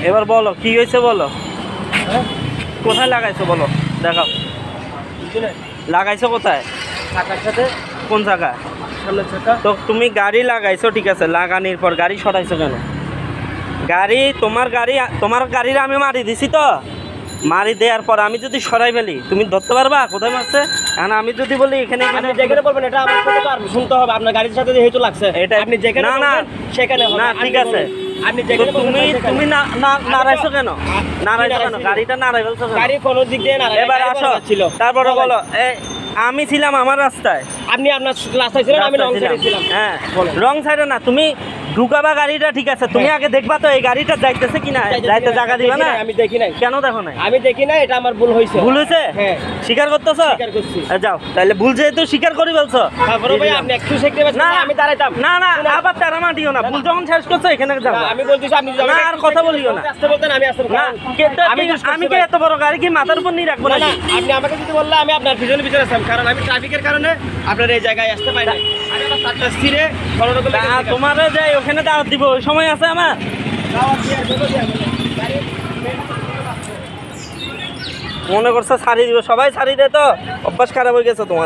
এবার বলো কি হয়েছে বলো, কোথায় লাগাইছো বলো, দেখাও লাগাইছো কোথায়, চাকার সাথে। কোন জায়গা? সামনের চাকা। তো তুমি গাড়ি লাগাইছো ঠিক আছে, লাগানোর পর গাড়ি সরাইছো কেন? গাড়ি তোমার গাড়ির আমি মারি দিছি তো, মারি দেওয়ার পর আমি যদি সরাই ফেলি তুমি ধরতে পারবা কোথায় মারছে? এখন আমি যদি বলি এখানে আপনি যেখানে বলবেন এটা আমার সাথে তো আর শুনতে হবে, আপনার গাড়ির সাথে যেহেতু লাগছে এটা আপনি যেখানে না না বলবেন সেখানে হবে। না আপনি ঠিক আছে, বলুন, আপনি যেখানে বলবেন তুমি সেখানে। তুমি নাড়াইছো কেন? নাড়াইছো কেন? নাড়াইছি? গাড়িটা নাড়াই ফেলছো কেন? গাড়ি কোনো দিক দিয়ে না, এবার আসো ছিল তারপরে বলো আমি ছিলাম আমার রাস্তায়, আপনি আপনার রাস্তায় ছিলেন, আমি রং সাইডে ছিলাম। হ্যাঁ বলেন। রং সাইডে না, তুমি ঢুকাবা গাড়িটা ঠিক আছে, তুমি আগে দেখবা তো এই গাড়িটা যাইতেছে কিনা, যাইতে জায়গা দিবা না? আমি দেখি নাই। কেন দেখো নাই? আমি দেখি নাই, এটা আমার ভুল হয়েছে। ভুল হয়েছে? হ্যাঁ। স্বীকার করতেছো? স্বীকার করছি। যাও তাহলে ভুল যেহেতু স্বীকার করি বলছো, তারপরে ভাই আপনি একটু শিখতে পারছেন না না, আমি দাঁড়াইতাম না না আবার তারা মাটিও না, ভুল যখন শেষ করছো এখানে যাও। না, আমি বলতেছি আপনি যদি না, আমাকে আর একটু কথা শিখতে বলিও না। আসতে বলতেন আমি আসতাম। না আমি কি এত বড় গাড়ি কি মাথার উপর নিয়ে রাখবো না না? না, আপনি আমাকে যদি বললে আমি আপনার পিছনে পিছনে আসতাম, কারণ আমি ট্রাফিকের কারণে আপনার এই জায়গায় আসতে পারি না। আমি আমার সাতটা স্থিরে কোনো রকম তোমার যাই ওখানে দাওয়াত দিব, ওই সময় আছে আমার? মনে করছো ছাড়ি দিব, সবাই ছাড়ি দে তো, অভ্যাস খারাপ হয়ে গেছে তোমার।